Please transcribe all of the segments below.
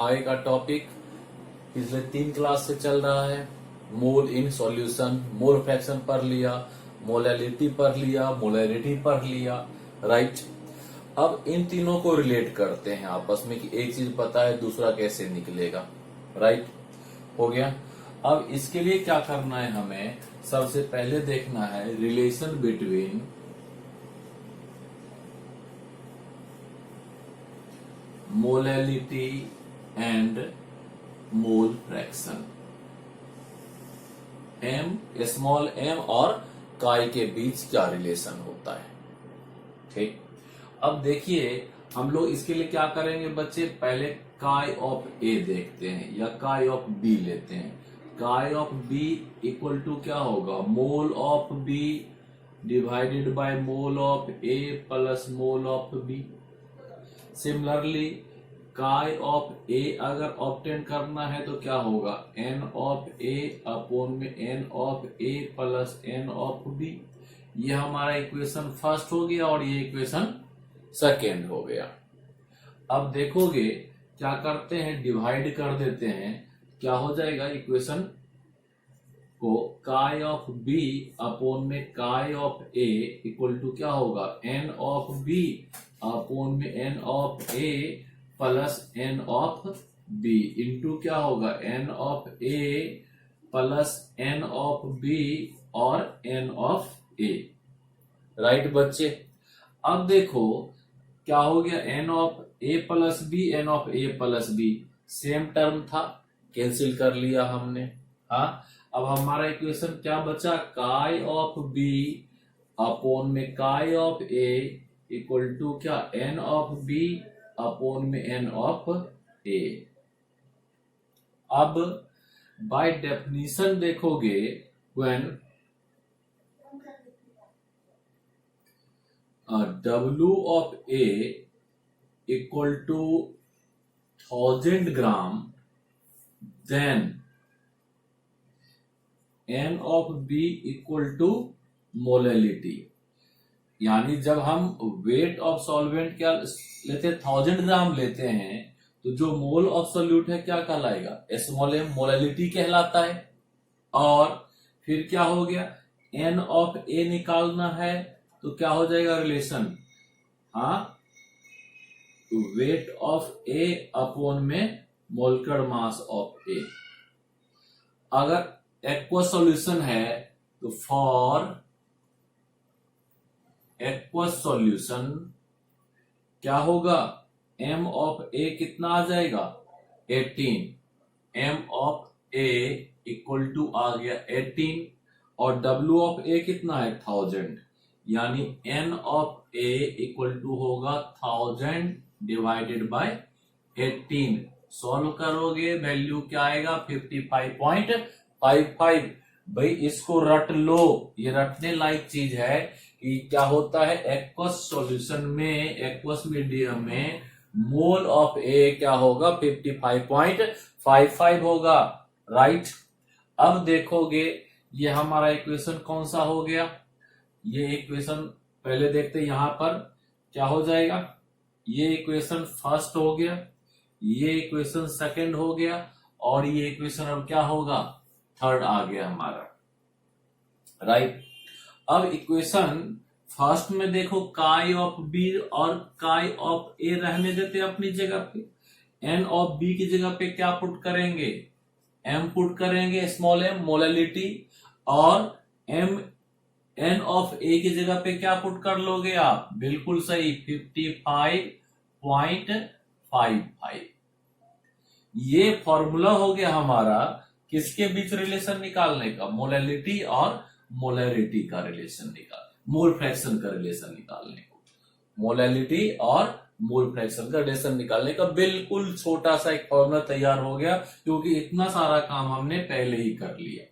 काई का टॉपिक पिछले 3 क्लास से चल रहा है। मोल इन सॉल्यूशन, मोल फ्रैक्शन पढ़ लिया, मोलैलिटी पढ़ लिया, मोलैरिटी पढ़ लिया, राइट। अब इन तीनों को रिलेट करते हैं आपस में कि एक चीज पता है दूसरा कैसे निकलेगा, राइट। हो गया। अब इसके लिए क्या करना है, हमें सबसे पहले देखना है relation between molality and mole fraction. M, small m और काई के बीच क्या रिलेशन होता है, ठीक। अब देखिए हम लोग इसके लिए क्या करेंगे बच्चे, पहले काई ऑफ ए देखते हैं या काई ऑफ बी लेते हैं। काई ऑफ बी इक्वल टू क्या होगा, mole of b divided by mole of a plus mole of b. Similarly chi of a अगर ऑब्टेन करना है तो क्या होगा, एन ऑफ ए अपॉन में n of a plus n of b. ये हमारा इक्वेशन फर्स्ट हो गया और ये इक्वेशन सेकेंड हो गया। अब देखोगे क्या करते हैं, डिवाइड कर देते हैं, क्या हो जाएगा इक्वेशन को, काई ऑफ बी अपॉन में chi of A equal to क्या होगा, एन ऑफ बी अपॉन में n of a plus n of b into क्या होगा, n of a plus n of b और एन ऑफ ए, राइट बच्चे। अब देखो क्या हो गया, n of a plus b, n of a plus b same term था, कैंसिल कर लिया हमने। हाँ, अब हमारा इक्वेशन क्या बचा, काई ऑफ बी अपॉन में chi of A equal to क्या, एन ऑफ बी अपॉन में एन ऑफ ए। अब बाय डेफिनेशन देखोगे, when W of A equal to 1000 gram, then N of B equal to molality. यानी जब हम वेट ऑफ सॉल्वेंट क्या लेते हैं, 1000 ग्राम लेते हैं, तो जो मोल ऑफ सोल्यूट है क्या कहलाएगा, स्मॉल एम, मोलैलिटी कहलाता है। और फिर क्या हो गया, N ऑफ A निकालना है तो क्या हो जाएगा रिलेशन, हाँ, वेट ऑफ ए अपॉन में मोलकुलर मास ऑफ ए। अगर एक्वस सॉल्यूशन है तो फॉर एक्वस सॉल्यूशन क्या होगा, एम ऑफ ए कितना आ जाएगा, 18। M of A equal to आ गया 18 और डब्ल्यू ऑफ ए कितना है, 1000, यानी n of A equal to होगा 1000 डिवाइडेड बाय 18। सॉल्व करोगे वैल्यू क्या आएगा, 55.55। भाई इसको रट लो, ये रटने लायक चीज है कि क्या होता है एक्वस सॉल्यूशन में, एक्वस मीडियम में मोल ऑफ ए क्या होगा, 55.55 होगा, राइट। अब देखोगे ये हमारा इक्वेशन कौन सा हो गया, ये इक्वेशन पहले देखते हैं, यहां पर क्या हो जाएगा, ये इक्वेशन फर्स्ट हो गया, ये इक्वेशन सेकंड हो गया और ये इक्वेशन अब क्या होगा, थर्ड आ गया हमारा, राइट। अब इक्वेशन फर्स्ट में देखो काई ऑफ बी और काई ऑफ ए रहने देते हैं अपनी जगह पे, एन ऑफ बी की जगह पे क्या पुट करेंगे, एम पुट करेंगे, स्मॉल एम, मोलैलिटी, और एम एन ऑफ ए की जगह पे क्या पुट कर लोगे आप, बिल्कुल सही, 55.55। ये फॉर्मूला हो गया हमारा किसके बीच रिलेशन निकालने का, मोलैलिटी और मोलैरिटी का रिलेशन निकाल, मोल फ्रैक्शन का रिलेशन निकालने को, मोलैलिटी और मोल फ्रैक्शन का रिलेशन निकालने का बिल्कुल छोटा सा एक फॉर्मूला तैयार हो गया, क्योंकि इतना सारा काम हमने पहले ही कर लिया।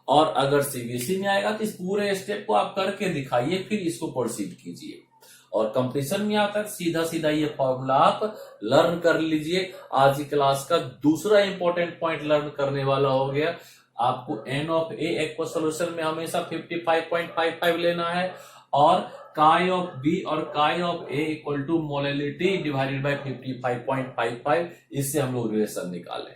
और अगर सीबीएसई में आएगा तो इस पूरे स्टेप को आप करके दिखाइए, फिर इसको प्रोसीड कीजिए। और कंपटीशन में आता है सीधा सीधा ये फॉर्मूला आप लर्न कर लीजिए। आज की क्लास का दूसरा इंपॉर्टेंट पॉइंट लर्न करने वाला हो गया, आपको n of a aqueous solution में हमेशा 55.55 लेना है और काई ऑफ बी और chi of A equal to molality divided by 55.55, इससे हम लोग रिलेशन निकाले।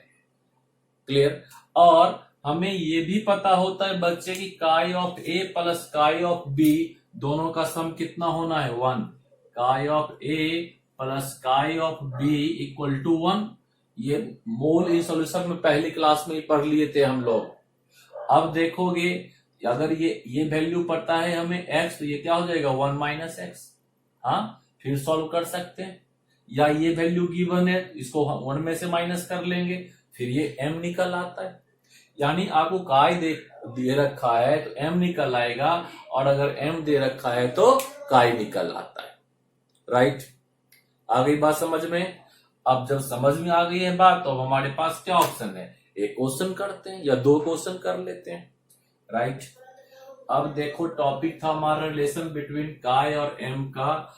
क्लियर। और हमें ये भी पता होता है बच्चे की chi of a plus chi of b दोनों का सम कितना होना है 1। Chi of a plus chi of b equal to 1। ये मोल इन सॉल्यूशन में पहली क्लास में ही पढ़ लिए थे हम लोग। अब देखोगे अगर ये वैल्यू पता है हमें x, तो ये क्या हो जाएगा 1 माइनस एक्स। हाँ, फिर सॉल्व कर सकते हैं। या ये वैल्यू गिवन है, इसको हम 1 में से माइनस कर लेंगे, फिर ये m निकल आता है। यानी आपको काई दे रखा है तो m निकल आएगा, और अगर m दे रखा है तो काई निकल आता है। राइट, आ गई बात समझ में। अब जब समझ में आ गई है बात, तो अब हमारे पास क्या ऑप्शन है, एक क्वेश्चन करते हैं या 2 क्वेश्चन कर लेते हैं। राइट, अब देखो टॉपिक था हमारा रिलेशन बिटवीन काई और m का,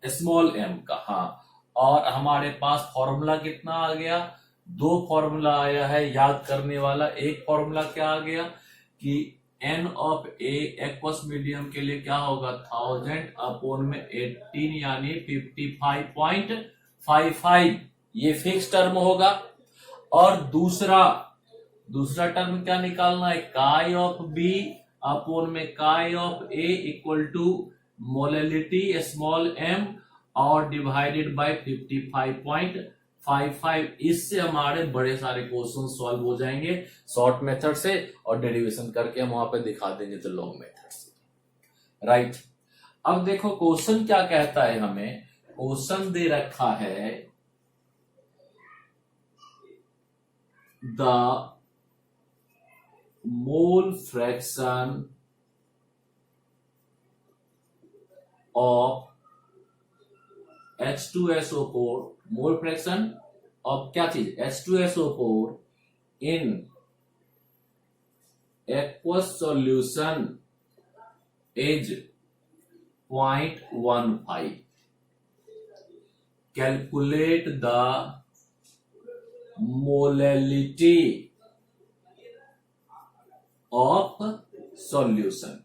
स्मॉल m का। हाँ, और हमारे पास फॉर्मूला कितना आ गया, 2 फॉर्मूला आया है याद करने वाला। एक फॉर्मूला क्या आ गया कि n of a aqueous medium के लिए क्या होगा 1000 अपॉन में 18 यानी 55.55, ये फिक्स टर्म होगा। और दूसरा टर्म क्या निकालना है, काई ऑफ बी अपॉन में chi of A equal to molality small m और डिवाइडेड बाय 55.55। इससे हमारे बड़े सारे क्वेश्चन सॉल्व हो जाएंगे शॉर्ट मेथड से, और डेरिवेशन करके हम वहां पे दिखा देंगे तो लॉन्ग मेथड से। राइट, अब देखो क्वेश्चन क्या कहता है, हमें क्वेश्चन दे रखा है the mole fraction of H2SO4, mole fraction of क्या चीज H2SO4 in aqueous solution is 0.15। Calculate the molality of solution.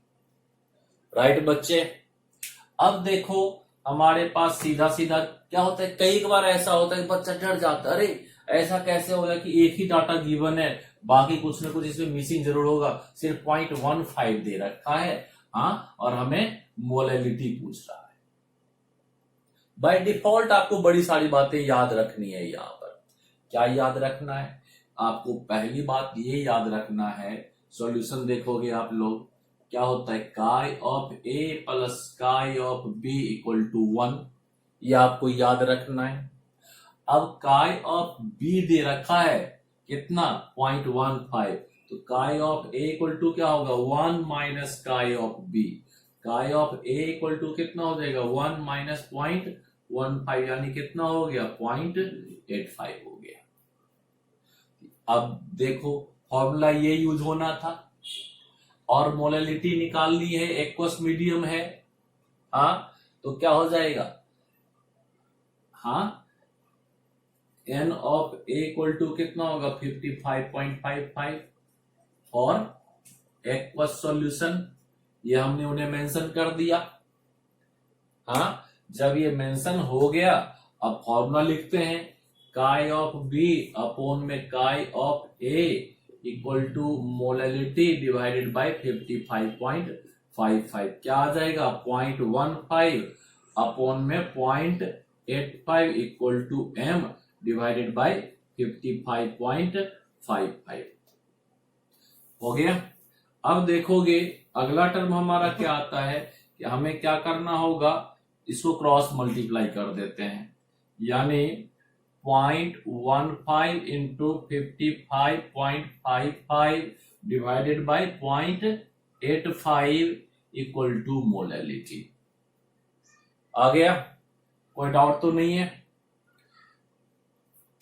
Right बच्चे, अब देखो हमारे पास सीधा सीधा क्या होता है, कई बार ऐसा होता है बच्चा डर जाता है, अरे ऐसा कैसे होगा कि एक ही डाटा गिवन है, बाकी कुछ ना कुछ इसमें मिसिंग जरूर होगा, सिर्फ 0.15 दे रखा है। हाँ, और हमें मोलैलिटी पूछ रहा है। बाय डिफॉल्ट आपको बड़ी सारी बातें याद रखनी है। यहाँ पर क्या याद रखना है, आपको पहली बात ये याद रखना है, सॉल्यूशन देखोगे आप लोग क्या होता है, chi of a plus chi of b equal to 1, ये आपको याद रखना है। अब काई ऑफ बी दे रखा है कितना 0.15, तो काई ऑफ ए इक्वल टू क्या होगा 1 माइनस काई ऑफ बी। काई ऑफ ए इक्वल टू कितना हो जाएगा 1 माइनस 0.15 यानी कितना हो गया 0.85 हो गया। अब देखो फॉर्मूला ये यूज होना था, और मोलैलिटी निकालनी है, एक्वस मीडियम है। हाँ, तो क्या हो जाएगा, हाँ n of a equal to कितना होगा 55.55 और एक्वस सॉल्यूशन, ये हमने उन्हें मेंशन कर दिया। हाँ, जब ये मेंशन हो गया, अब फॉर्मूला लिखते हैं, काई ऑफ b अपॉन में chi of a equal to molality divided by 55.55, क्या आ जाएगा 0.15 अपॉन में 0.85 equal to m divided by 55.55 हो गया। अब देखोगे अगला टर्म हमारा क्या आता है कि हमें क्या करना होगा, इसको क्रॉस मल्टीप्लाई कर देते हैं, यानी 0.15 into 55.55 divided by 0.85 equal to molality. आ गया, कोई डाउट तो नहीं है?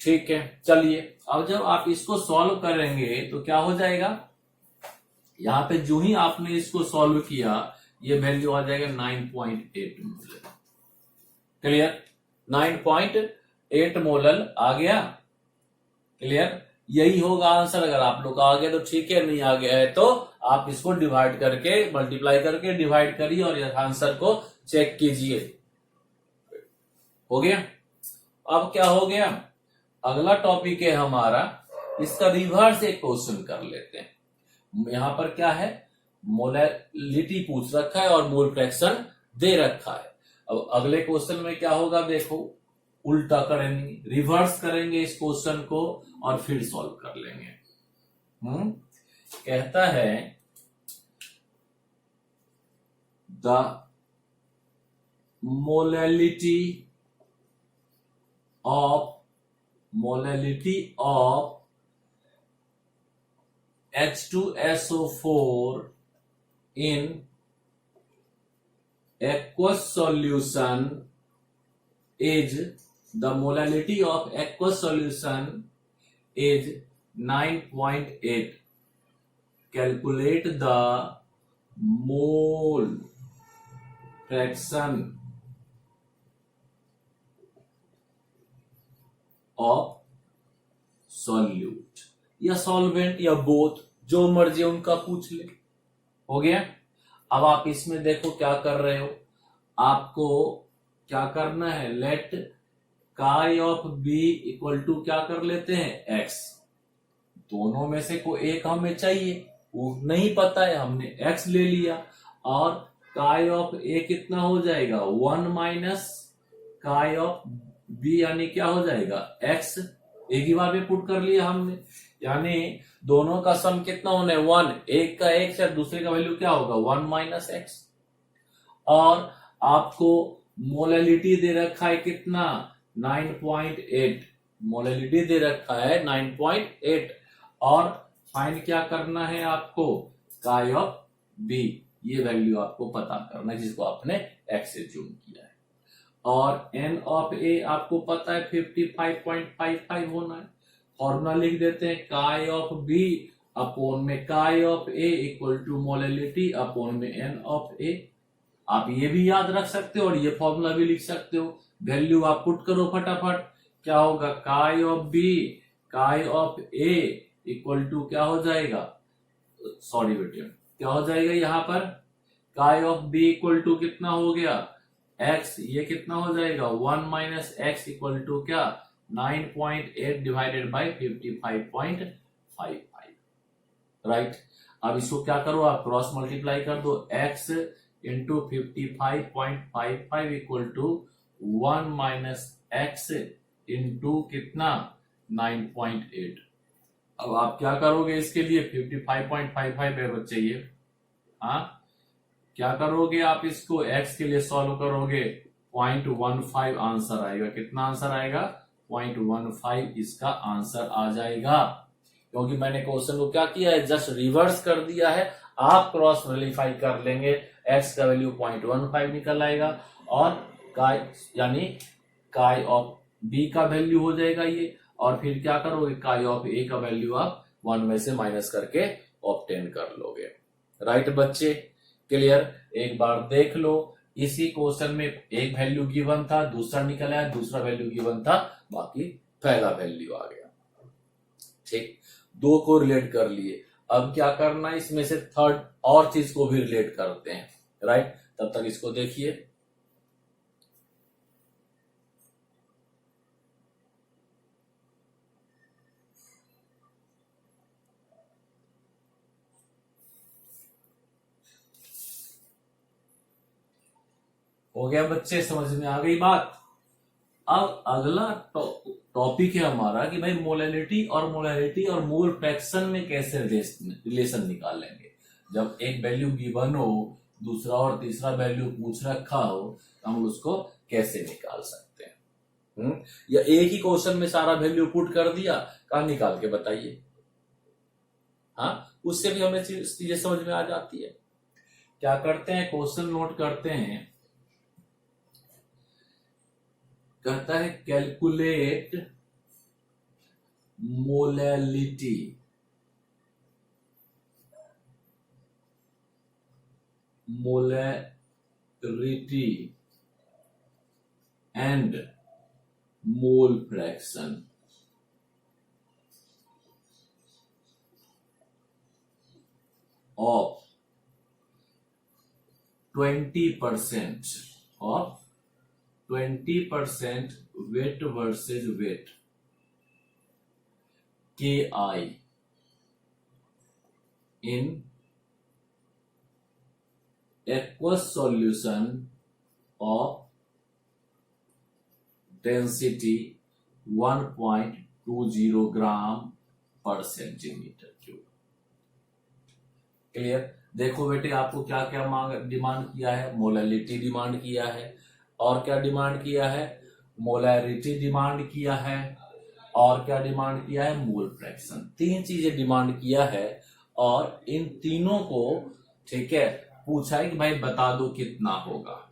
ठीक है, चलिए अब जब आप इसको सॉल्व करेंगे तो क्या हो जाएगा, यहां पे जो ही आपने इसको सॉल्व किया ये वैल्यू आ जाएगा 9.8 मोलर। क्लियर, 9.8 मोलर आ गया। क्लियर, यही होगा आंसर। अगर आप लोग आ गया तो ठीक है, नहीं आ गया है तो आप इसको डिवाइड करके, मल्टीप्लाई करके डिवाइड करिए और इस आंसर को चेक कीजिए। हो गया। अब क्या हो गया, अगला टॉपिक है हमारा, इसका रिवर्स एक क्वेश्चन कर लेते हैं। यहां पर क्या है, मोलैलिटी पूछ रखा है और मोल फ्रैक्शन दे रखा है। अब अगले क्वेश्चन में क्या होगा, देखो उल्टा करेंगे, रिवर्स करेंगे इस क्वेश्चन को और फिर सॉल्व कर लेंगे। कहता है the molality of H2SO4 in aqueous solution is, the molality of aqueous solution is 9.8. Calculate the mole fraction of solute या सॉल्वेंट या बोथ, जो मर्जी उनका पूछ ले। हो गया। अब आप इसमें देखो क्या कर रहे हो, आपको क्या करना है, लेट काई ऑफ बी इक्वल टू क्या कर लेते हैं, एक्स। दोनों में से कोई एक हमें चाहिए, वो नहीं पता है, हमने एक्स ले लिया। और काई ऑफ ए कितना हो जाएगा, 1 माइनस काई ऑफ बी, यानी क्या हो जाएगा, एक्स। एक ही बार में पुट कर लिया हमने, यानी दोनों का सम कितना होना है, 1। एक का एक्स है, दूसरे का वैल्यू क्या होगा, 1 माइनस एक्स। और आपको मोलैलिटी दे रखा है कितना, 9.8। मोलैलिटी दे रखा है 9.8 और फाइंड क्या करना है आपको, काई ऑफ बी, ये वैल्यू आपको पता करना है जिसको आपने एक्स से चून किया है। और एन ऑफ ए आपको पता है 55.55 होना है। फॉर्मूला लिख देते हैं, काई ऑफ बी अपोन में chi of A equal to molality upon में एन ऑफ ए। आप ये भी याद रख सकते हो और ये फॉर्मूला भी लिख सकते हो। वैल्यू आप पुट करो फटाफट, क्या होगा, काई ऑफ बी काई ऑफ ए इक्वल टू क्या हो जाएगा, सॉरी बेटे, क्या हो जाएगा यहाँ पर, काई ऑफ बी इक्वल टू कितना हो गया, एक्स। ये कितना हो जाएगा, 1 माइनस एक्स इक्वल टू क्या, 9.8 डिवाइडेड बाई 55.55। राइट। अब इसको क्या करो, आप क्रॉस मल्टीप्लाई कर दो, x into 55.55 equal to 1 minus x into कितना, 9.8। अब आप क्या करोगे इसके लिए, 55.55 है बच्चे ये, हाँ क्या करोगे आप, इसको x के लिए सॉल्व करोगे, 0.15 आंसर आएगा। कितना आंसर आएगा, 0.15 इसका आंसर आ जाएगा। क्योंकि मैंने क्वेश्चन को क्या किया है, जस्ट रिवर्स कर दिया है। आप क्रॉस वेरीफाई कर लेंगे, x का वैल्यू 0.15 निकल आएगा और काई यानी काई ऑफ b का वैल्यू हो जाएगा ये। और फिर क्या करोगे, काई ऑफ a का वैल्यू आप 1 में से माइनस करके ऑब्टेन कर लोगे। राइट बच्चे, क्लियर। एक बार देख लो, इसी क्वेश्चन में एक वैल्यू गिवन था, दूसरा निकल आया, दूसरा वैल्यू गिवन था, बाकी पहला वैल्यू आ गया। ठीक, दो को रिलेट कर लिए। अब क्या करना है, इसमें से थर्ड और चीज को भी रिलेट करते हैं। राइट, तब तक इसको देखिए। हो गया बच्चे, समझ में आ गई बात। अब अगला टॉपिक है हमारा कि भाई मोलैलिटी और मोल फ्रैक्शन में कैसे रिलेशन निकालेंगे। जब एक वैल्यू गिवन हो, दूसरा और तीसरा वैल्यू पूछ रखा हो, तो हम उसको कैसे निकाल सकते हैं। या एक ही क्वेश्चन में सारा वैल्यू पुट कर दिया, कहा निकाल के बताइए। हाँ, उससे भी हमें चीजें समझ में आ जाती है। क्या करते हैं, क्वेश्चन नोट करते हैं। कहता है calculate molality and mole fraction of 20% of 20% weight versus weight Ki in aqueous solution of density 1.20 ग्राम पर सेंटीमीटर क्यूब। क्लियर। देखो बेटे, आपको क्या क्या डिमांड किया है? मोलैलिटी डिमांड किया है, और क्या डिमांड किया है? मोलैरिटी डिमांड किया है, और क्या डिमांड किया है? Mole fraction. तीन चीजें डिमांड किया है, और इन तीनों को ठीक है पूछा है कि भाई बता दो कितना होगा।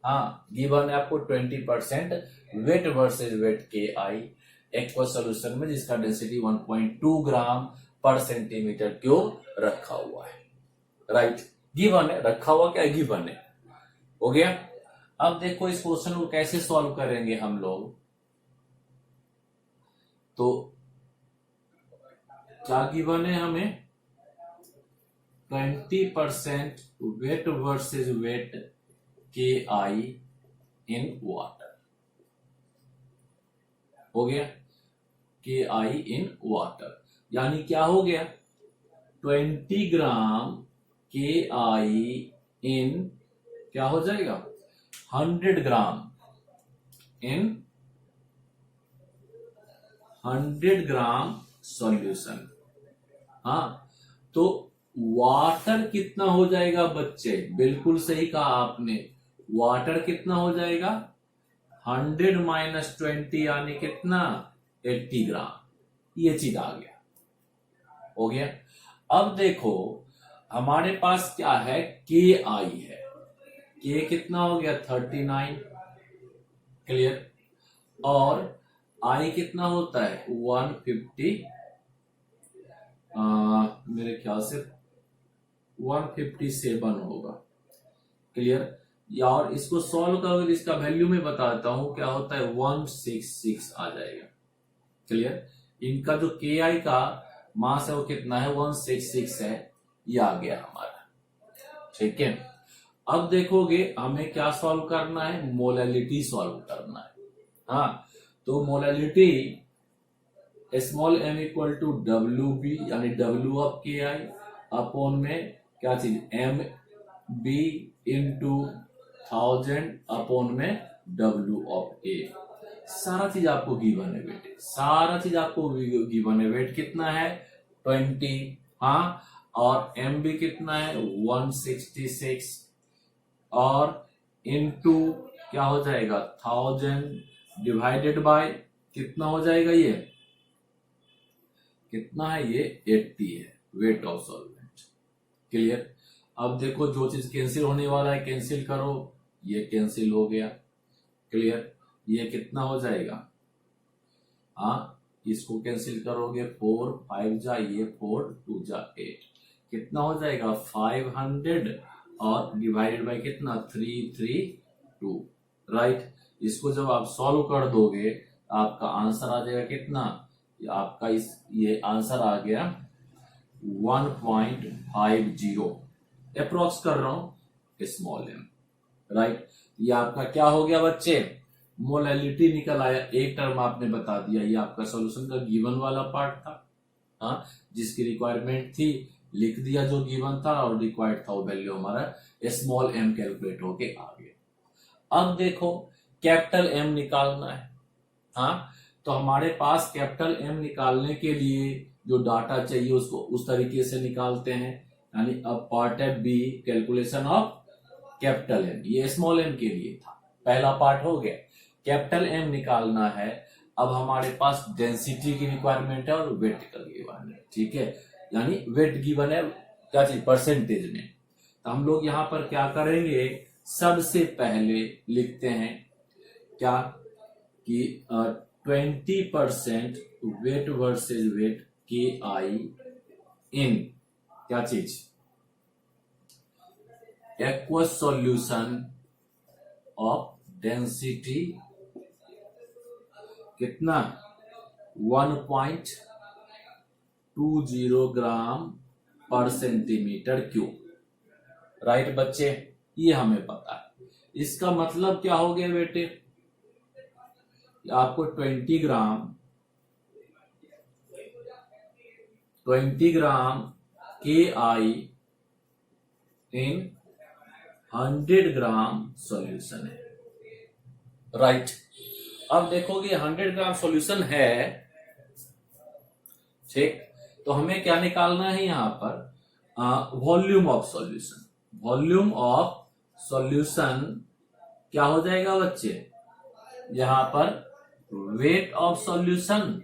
हाँ, गिवन है आपको 20% वेट वर्सेज वेट के आई एक्वस सोल्यूशन में, जिसका डेंसिटी 1.2 ग्राम पर सेंटीमीटर क्यूब रखा हुआ है। राइट, गिवन है, रखा हुआ क्या गिवन है, हो गया। अब देखो इस क्वेश्चन को कैसे सॉल्व करेंगे हम लोग। तो क्या गिवन है हमें? 20% वेट वर्सेज वेट के आई इन वाटर, हो गया। के आई इन वाटर यानी क्या हो गया? 20 ग्राम के आई इन क्या हो जाएगा? 100 ग्राम इन 100 ग्राम सॉल्यूशन। हाँ, तो वाटर कितना हो जाएगा बच्चे? बिल्कुल सही कहा आपने, वाटर कितना हो जाएगा? 100 माइनस 20 यानी कितना? 80 ग्राम। ये चीज आ गया, हो गया। अब देखो हमारे पास क्या है? के आई है। के कितना हो गया? 39। क्लियर। और आई कितना होता है? 150, मेरे ख्याल से 157 होगा। क्लियर। या और इसको सॉल्व करोगे, इसका वैल्यू में बताता हूं क्या होता है, 166 आ जाएगा। क्लियर। इनका जो के आई का मास है वो कितना है? 166 है। ये आ गया हमारा, ठीक है। अब देखोगे हमें क्या सॉल्व करना है? मोलैलिटी सॉल्व करना है। हाँ, तो molality small m equal to डब्ल्यू बी यानी डब्ल्यू ऑफ के आई अपॉन में क्या चीज? एम बी इंटू 1000 अपॉन में डब्ल्यू ऑफ ए। सारा चीज आपको गिवन है बेटे, सारा चीज आपको गिवन है। वेट कितना है? 20। हाँ, और एम बी कितना है? 166, और इनटू क्या हो जाएगा? 1000 डिवाइडेड बाय कितना हो जाएगा? ये कितना है? ये 80 है वेट ऑफ सॉल्वेंट। क्लियर। अब देखो जो चीज कैंसिल होने वाला है कैंसिल करो, ये कैंसिल हो गया। क्लियर। ये कितना हो जाएगा? हाँ, इसको कैंसिल करोगे 4 5 जा, ये 4 2 जा 8, कितना हो जाएगा? 500 और डिवाइडेड बाय कितना? 332। राइट। इसको जब आप सॉल्व कर दोगे आपका आंसर आ जाएगा कितना? आपका ये आंसर आ गया 1.50 अप्रोक्स कर रहा हूं स्मॉल एम। राइट। ये आपका क्या हो गया बच्चे? मोलैलिटी निकल आया। एक टर्म आपने बता दिया, ये आपका सॉल्यूशन का गिवन वाला पार्ट था। हाँ, जिसकी रिक्वायरमेंट थी लिख दिया जो गिवन था, और रिक्वायर्ड था वो वैल्यू हमारा स्मॉल एम कैलकुलेट होके आ गया। अब देखो कैपिटल एम निकालना है। हाँ, तो हमारे पास कैपिटल एम निकालने के लिए जो डाटा चाहिए उसको उस तरीके से निकालते हैं, यानी अब पार्ट है b calculation of capital m. ये स्मॉल एम के लिए था, पहला पार्ट हो गया। कैपिटल एम निकालना है। अब हमारे पास डेंसिटी की रिक्वायरमेंट है और वेट का गिवन है, ठीक है। यानी वेट गिवन है क्या चीज? परसेंटेज में। तो हम लोग यहां पर क्या करेंगे? सबसे पहले लिखते हैं क्या कि 20% वेट वर्सेज वेट के आई इन क्या चीज? एक्वस सॉल्यूशन ऑफ डेंसिटी कितना? 1.20 ग्राम पर सेंटीमीटर क्यूब। राइट बच्चे, ये हमें पता है। इसका मतलब क्या हो गया बेटे, आपको 20 ग्राम KI इन 100 ग्राम सॉल्यूशन है। राइट, अब देखोगे 100 ग्राम सॉल्यूशन है, ठीक, तो हमें क्या निकालना है यहां पर, volume of solution. Volume of solution क्या हो जाएगा बच्चे, यहां पर वेट ऑफ सॉल्यूशन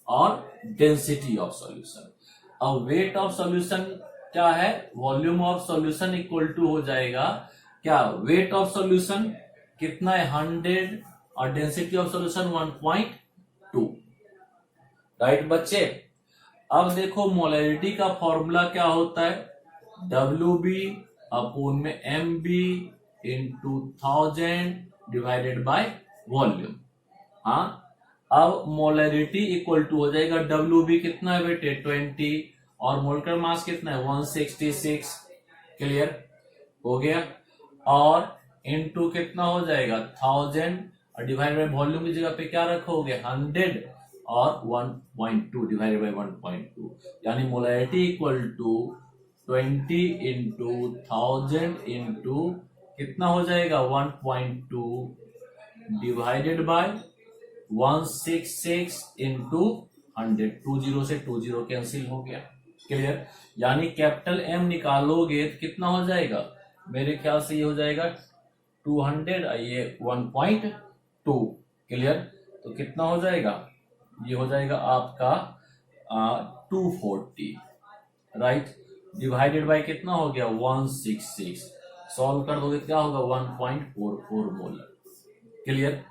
और डेंसिटी ऑफ सॉल्यूशन। अब वेट ऑफ सॉल्यूशन क्या है, volume of solution equal to हो जाएगा क्या, वेट ऑफ सॉल्यूशन कितना है 100 और डेंसिटी ऑफ सॉल्यूशन 1.2। राइट बच्चे, अब देखो मोलैरिटी का फॉर्मूला क्या होता है, WB अपॉन में MB into 1000 divided by volume. हाँ, अब मोलैरिटी इक्वल टू हो जाएगा WB कितना है बेटे 20 और मोलर मास कितना है 166। क्लियर हो गया, और इनटू कितना हो जाएगा 1000 और डिवाइड बाय वॉल्यूम की जगह पे क्या रखोगे 100 और 1.2 डिवाइडेड बाय 1.2, यानी molarity equal to 20 into 1000 into कितना हो जाएगा 1.2 डिवाइडेड बाय 166 इंटू 100। 20 से 20 कैंसिल हो गया। क्लियर, यानी कैपिटल M निकालोगे तो कितना हो जाएगा, मेरे ख्याल से ये हो जाएगा 200 ये 1.2। क्लियर, तो कितना हो जाएगा, ये हो जाएगा आपका 240। राइट, डिवाइडेड बाय कितना हो गया 166, सॉल्व कर दोगे क्या होगा 1.44 मोलर। क्लियर,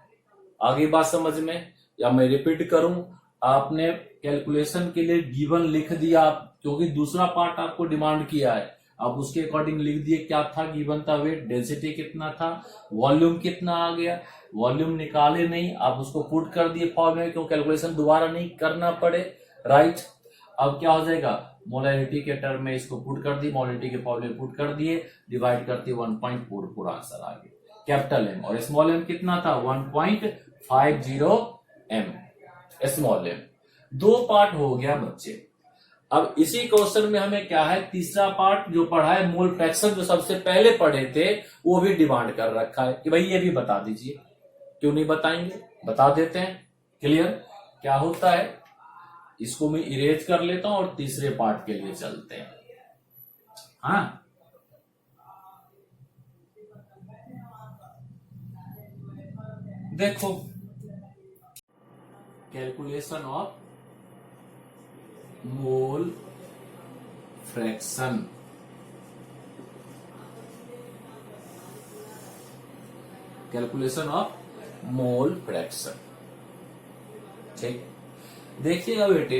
आगे बात समझ में, या मैं रिपीट करूं, आपने कैलकुलेशन के लिए गिवन लिख दिया, क्योंकि दूसरा पार्ट आपको डिमांड किया है, आप उसके अकॉर्डिंग लिख दिए क्या था, गिवन था वेट, डेंसिटी कितना था, वॉल्यूम कितना आ गया, वॉल्यूम निकाले नहीं, आप उसको पुट कर दिए फॉर्म में, क्यों कैलकुलेशन दोबारा नहीं करना पड़े। राइट, अब क्या हो जाएगा, मोलैरिटी के टर्म में इसको पुट कर दिए, मोलैरिटी के फॉर्म में पुट कर दिए, डिवाइड करते 1.44 आंसर आ गया। कैपिटल M और स्मॉल m कितना था 1.50 m स्मॉल m। दो पार्ट हो गया बच्चे। अब इसी क्वेश्चन में हमें क्या है, तीसरा पार्ट जो पढ़ा है मोल फ्रैक्शन, जो सबसे पहले पढ़े थे, वो भी डिमांड कर रखा है कि भाई ये भी बता दीजिए। क्यों नहीं बताएंगे, बता देते हैं। क्लियर, क्या होता है, इसको मैं इरेज कर लेता हूं और तीसरे पार्ट के लिए चलते हैं। हाँ, देखो calculation of mole fraction. Calculation of mole fraction, ठीक। देखिएगा बेटे,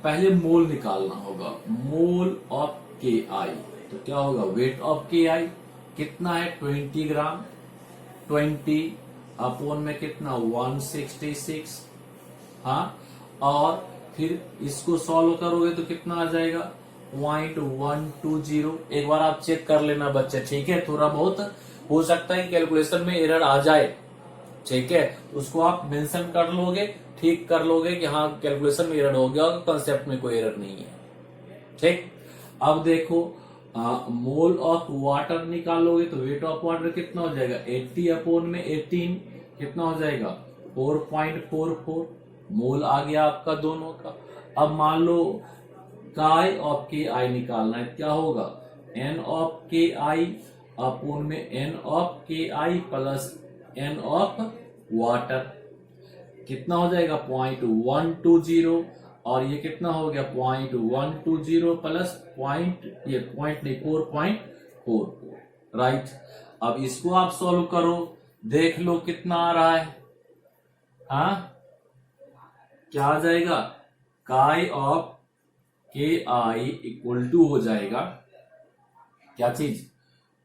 पहले मोल निकालना होगा, मोल ऑफ KI। तो क्या होगा, वेट ऑफ KI कितना है 20 ग्राम, 20 अपॉन में कितना 166। हाँ, और फिर इसको सॉल्व करोगे तो कितना आ जाएगा 0.120। एक बार आप चेक कर लेना बच्चे, ठीक है, थोड़ा बहुत हो सकता है कैलकुलेशन में एरर आ जाए, ठीक है, उसको आप मेंशन कर लोगे, ठीक कर लोगे कि हाँ कैलकुलेशन में एरर हो गया, कंसेप्ट में कोई एरर नहीं है। ठीक, अब देखो मोल ऑफ वाटर निकालोगे तो वेट ऑफ वाटर कितना हो जाएगा 80 अपॉन में 18 कितना हो जाएगा 4.44 मोल आ गया आपका दोनों का। अब मान लो काई ऑफ KI निकालना है, क्या होगा N ऑफ KI अपॉन में N of KI plus N of water कितना हो जाएगा 0.120 और ये कितना हो गया 0.120 प्लस ये पॉइंट नहीं 4.44। राइट, अब इसको आप सॉल्व करो, देख लो कितना आ रहा है। हाँ, क्या आ जाएगा काई ऑफ KI इक्वल टू हो जाएगा क्या चीज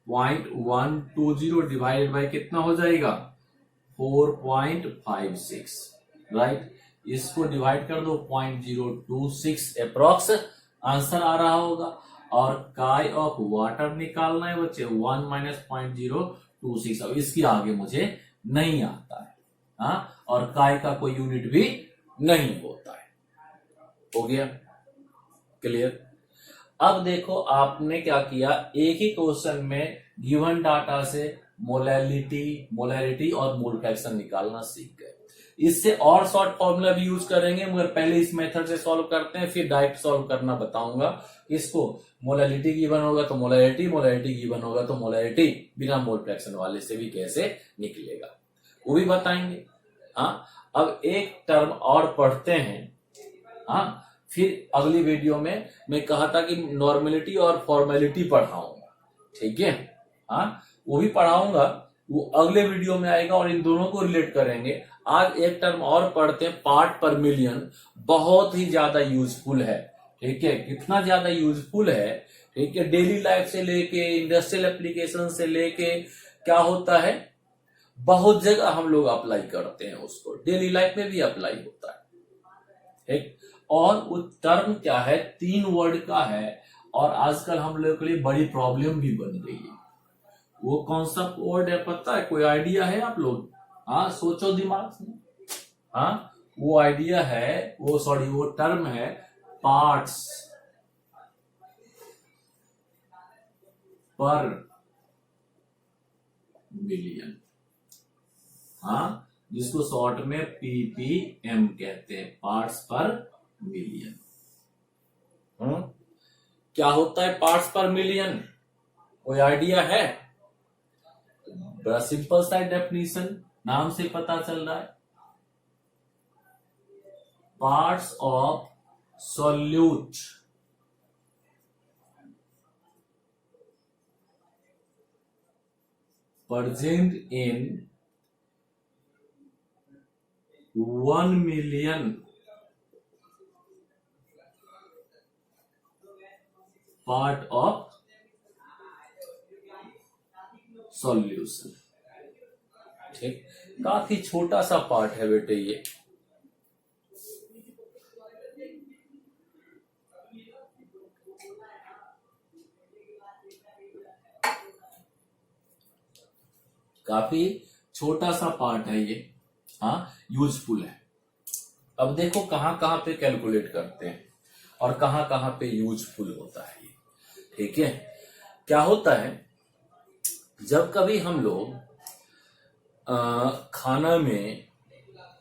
0.120 डिवाइडेड बाय कितना हो जाएगा 4.56। राइट, इसको डिवाइड कर दो 0.026 अप्रोक्स आंसर आ रहा होगा। और काय ऑफ वाटर निकालना है बच्चे 1 माइनस 0.026। अब इसके आगे मुझे नहीं आता है। हाँ, और काय का कोई यूनिट भी नहीं होता है। हो गया क्लियर। अब देखो आपने क्या किया, एक ही क्वेश्चन में गिवन डाटा से मोलैरिटी और मोल फ्रैक्शन निकालना सीख गए। इससे और शॉर्ट फॉर्मूला भी यूज करेंगे, मगर पहले इस मेथड से सॉल्व करते हैं, फिर डायरेक्ट सॉल्व करना बताऊंगा। इसको मोलैरिटी गिवन होगा तो मोलैरिटी गिवन होगा तो मोलैरिटी बिना मोल फ्रैक्शन वाले से भी कैसे निकलेगा वो भी बताएंगे। हाँ, अब एक टर्म और पढ़ते हैं। हाँ, फिर अगली वीडियो में मैं कहा था कि नॉर्मेलिटी और फॉर्मेलिटी पढ़ाऊंगा, ठीक है। हाँ, वो भी पढ़ाऊंगा, वो अगले वीडियो में आएगा और इन दोनों को रिलेट करेंगे। आज एक टर्म और पढ़ते हैं, पार्ट पर मिलियन। बहुत ही ज्यादा यूजफुल है, ठीक है। कितना ज्यादा यूजफुल है, ठीक है। डेली लाइफ से लेके इंडस्ट्रियल एप्लीकेशन से लेके क्या होता है, बहुत जगह हम लोग अप्लाई करते हैं उसको, डेली लाइफ में भी अप्लाई होता है, ठीक। और वो टर्म क्या है, 3 वर्ड का है और आजकल हम लोग के लिए बड़ी प्रॉब्लम भी बन गई है। वो कौन सा वर्ड है पता है, कोई आइडिया है आप लोग? हाँ, सोचो दिमाग से। हाँ, वो आइडिया है, वो टर्म है पार्ट्स पर मिलियन। हाँ, जिसको शॉर्ट में पीपीएम कहते हैं, पार्ट्स पर मिलियन। क्या होता है पार्ट्स पर मिलियन, कोई आइडिया है? बड़ा सिंपल सा डेफिनेशन, नाम से पता चल रहा है। Parts of solute present in 1 million part of solution, ठीक। काफी छोटा सा पार्ट है बेटे ये। काफी छोटा सा पार्ट है ये। हाँ, यूजफुल है। अब देखो कहां कहां पे कैलकुलेट करते हैं और कहां कहां पे यूजफुल होता है ये, ठीक है। क्या होता है, जब कभी हम लोग खाना में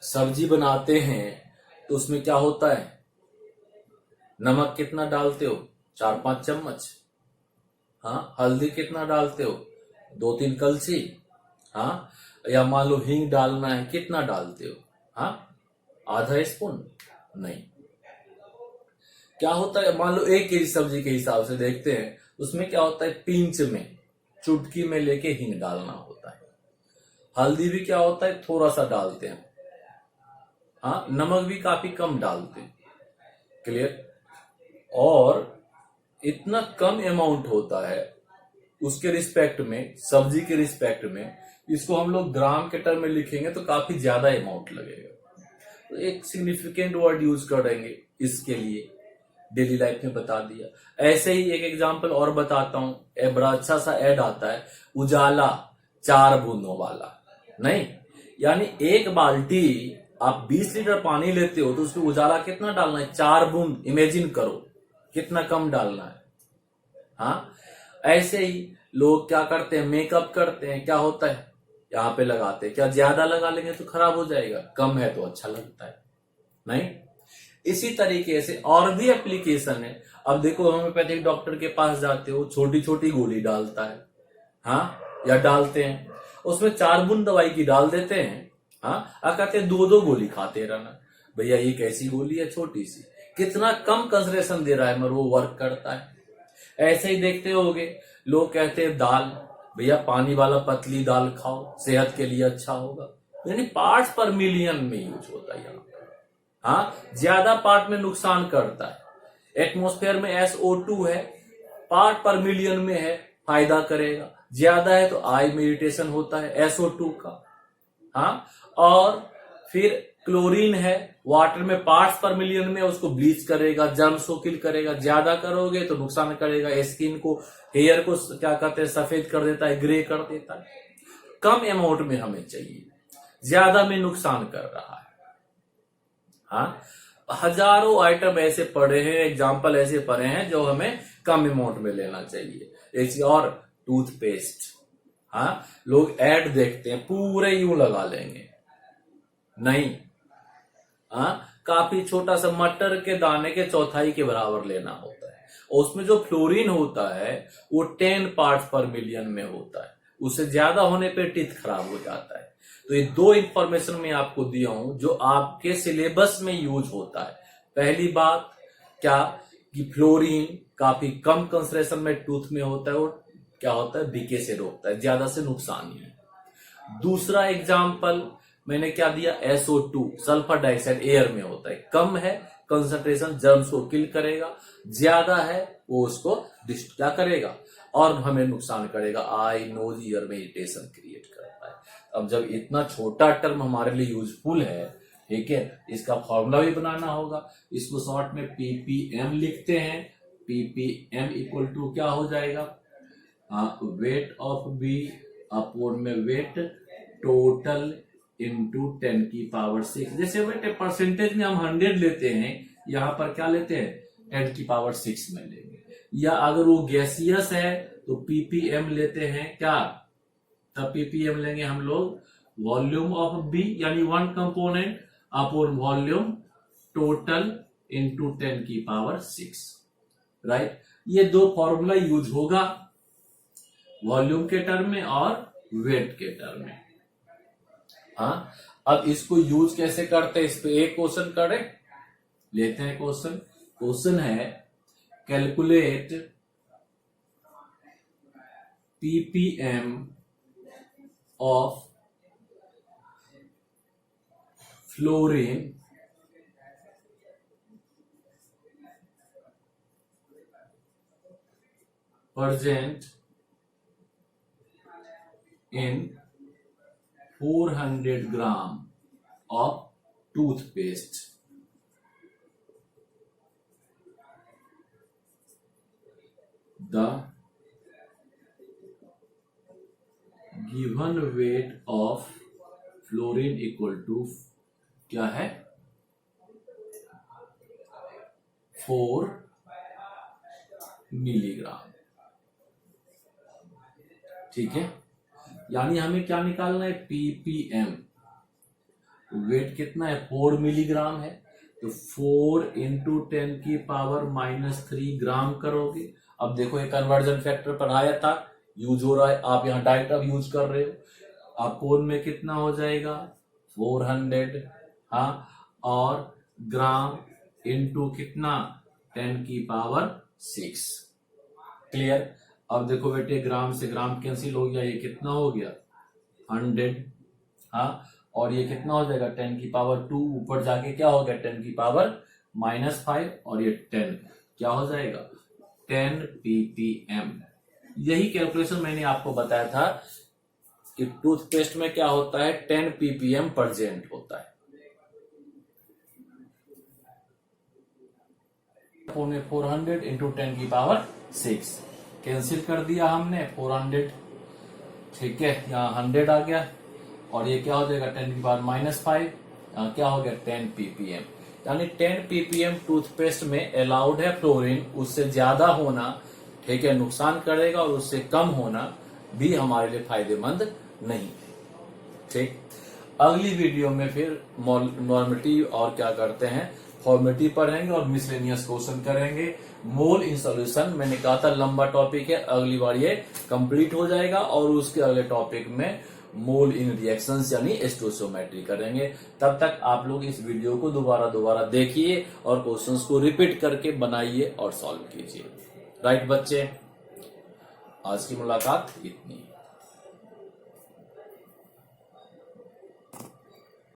सब्जी बनाते हैं तो उसमें क्या होता है, नमक कितना डालते हो, 4-5 चम्मच। हाँ, हल्दी कितना डालते हो, 2-3 कलसी। हाँ, या मान लो हींग डालना है, कितना डालते हो, हाँ, आधा स्पून नहीं। क्या होता है, मान लो 1 केजी सब्जी के हिसाब से देखते हैं, उसमें क्या होता है, पिंच में, चुटकी में लेके हींग डालना होता है। हल्दी भी क्या होता है, थोड़ा सा डालते हैं। हाँ, नमक भी काफी कम डालते हैं, क्लियर। और इतना कम अमाउंट होता है उसके रिस्पेक्ट में, सब्जी के रिस्पेक्ट में, इसको हम लोग ग्राम के टर्म में लिखेंगे तो काफी ज्यादा अमाउंट लगेगा। तो एक सिग्निफिकेंट वर्ड यूज करेंगे इसके लिए, डेली लाइफ में बता दिया। ऐसे ही एक एग्जांपल और बताता हूं, एक बड़ा अच्छा सा ऐड आता है, उजाला 4 बूंदों वाला। नहीं, यानी 1 बाल्टी आप 20 लीटर पानी लेते हो तो उसमें उजाला कितना डालना है, 4 बूंद। इमेजिन करो कितना कम डालना है। हाँ, ऐसे ही लोग क्या करते हैं, मेकअप करते हैं, क्या होता है, यहाँ पे लगाते हैं, क्या ज्यादा लगा लेंगे तो खराब हो जाएगा, कम है तो अच्छा लगता है, नहीं। इसी तरीके से और भी एप्लीकेशन है। अब देखो, होम्योपैथिक डॉक्टर के पास जाते हो, छोटी छोटी गोली डालता है, हाँ, या डालते हैं, उसमें 4 बूंद दवाई की डाल देते हैं। हाँ, कहते हैं 2-2 गोली खाते रहना। भैया ये कैसी गोली है, छोटी सी, कितना कम कंसंट्रेशन दे रहा है मगर वो वर्क करता है। ऐसे ही देखते होगे, लोग कहते हैं दाल, भैया पानी वाला पतली दाल खाओ, सेहत के लिए अच्छा होगा। यानी पार्ट्स पर मिलियन में यूज होता है यहाँ। हाँ, ज्यादा पार्ट में नुकसान करता है। एटमॉस्फेयर में SO2 है, पार्ट पर मिलियन में है, फायदा करेगा। ज्यादा है तो आई में इरिटेशन होता है SO2 का। हाँ, और फिर क्लोरीन है, वाटर में पार्ट्स पर मिलियन में, उसको ब्लीच करेगा, जर्म्स को किल करेगा। ज्यादा करोगे तो नुकसान करेगा, स्किन को, हेयर को क्या कहते हैं, सफेद कर देता है, ग्रे कर देता है। कम अमाउंट में हमें चाहिए, ज्यादा में नुकसान कर रहा है। हाँ, हजारों आइटम ऐसे पड़े हैं, एग्जाम्पल ऐसे पड़े हैं जो हमें कम अमाउंट में लेना चाहिए। एक और टूथपेस्ट, हाँ, लोग ऐड देखते हैं पूरे यूं लगा लेंगे, नहीं, हाँ, काफी छोटा सा मटर के दाने के चौथाई के बराबर लेना होता है। और उसमें जो फ्लोरीन होता है वो 10 पार्ट्स पर मिलियन में होता है, उससे ज्यादा होने पे टीथ खराब हो जाता है। तो ये दो इंफॉर्मेशन मैं आपको दिया हूं जो आपके सिलेबस में यूज होता है। पहली बात क्या कि फ्लोरीन काफी कम कंसंट्रेशन में टूथ में होता है और क्या होता है, बीके से रोकता है, ज्यादा से नुकसान ही है। दूसरा एग्जाम्पल मैंने क्या दिया, SO2 सल्फर डाइऑक्साइड एयर में होता है, कम है कंसंट्रेशन, जर्म्स को किल करेगा, ज्यादा है वो उसको क्या करेगा और हमें नुकसान करेगा, आई नोज ईयर में इरिटेशन क्रिएट करता है। अब जब इतना छोटा टर्म हमारे लिए यूजफुल है, ठीक है, इसका फॉर्मूला भी बनाना होगा। इसको शॉर्ट में PPM लिखते हैं। PPM इक्वल टू क्या हो जाएगा, वेट ऑफ बी अपॉन में वेट टोटल इंटू 10 की पावर 6। जैसे बेटे परसेंटेज में हम 100 लेते हैं, यहां पर क्या लेते हैं, 10 की पावर 6 में लेंगे। या अगर वो गैसियस है तो PPM लेते हैं, क्या, तब PPM लेंगे हम लोग वॉल्यूम ऑफ बी यानी 1 component upon volume total into 10 की पावर 6, राइट। ये दो फॉर्मूला यूज होगा वॉल्यूम के टर्म में और वेट के टर्म में। हाँ, अब इसको यूज कैसे करते हैं, इस पे एक क्वेश्चन करें, लेते हैं क्वेश्चन। क्वेश्चन है calculate PPM of fluorine present in 400 gram of toothpaste. The given weight of fluorine equal to क्या है, 4 मिलीग्राम। ठीक है, यानी हमें क्या निकालना है, PPM, वेट कितना है, 4 मिलीग्राम है, तो 4 इंटू 10 की पावर -3 ग्राम करोगे। अब देखो ये कन्वर्जन फैक्टर पढ़ाया था, यूज हो रहा है, आप यहां डायरेक्ट अब यूज कर रहे हो। अपोन में कितना हो जाएगा, 400, हाँ, और ग्राम इंटू कितना, 10 की पावर 6। क्लियर। अब देखो बेटे ग्राम से ग्राम कैंसिल हो गया, ये कितना हो गया, 100, हाँ, और ये कितना हो जाएगा, 10 की पावर 2, ऊपर जाके क्या हो गया, 10 की पावर -5, और ये 10 क्या हो जाएगा, 10 PPM। यही कैलकुलेशन मैंने आपको बताया था कि टूथपेस्ट में क्या होता है, 10 PPM प्रेजेंट होता है। 400 इंटू 10 की पावर 6 कैंसिल कर दिया हमने, 400, ठीक है, यहाँ 100 आ गया, और ये क्या हो जाएगा, 10 की पावर -5, यहाँ क्या हो गया, 10 PPM। यानी 10 PPM टूथपेस्ट में अलाउड है फ्लोरीन, उससे ज्यादा होना, ठीक है, नुकसान करेगा, और उससे कम होना भी हमारे लिए फायदेमंद नहीं है। ठीक, अगली वीडियो में फिर नॉर्मेटिव और क्या करते हैं, फॉर्मेटिव पढ़ेंगे और मिसलेनियस क्वेश्चन करेंगे। मोल इन सॉल्यूशन मैंने कहा था लंबा टॉपिक है, अगली बार ये कंप्लीट हो जाएगा, और उसके अगले टॉपिक में मोल इन रिएक्शंस यानी स्टोइचियोमेट्री करेंगे। तब तक आप लोग इस वीडियो को दोबारा देखिए और क्वेश्चंस को रिपीट करके बनाइए और सॉल्व कीजिए। राइट बच्चे, आज की मुलाकात इतनी।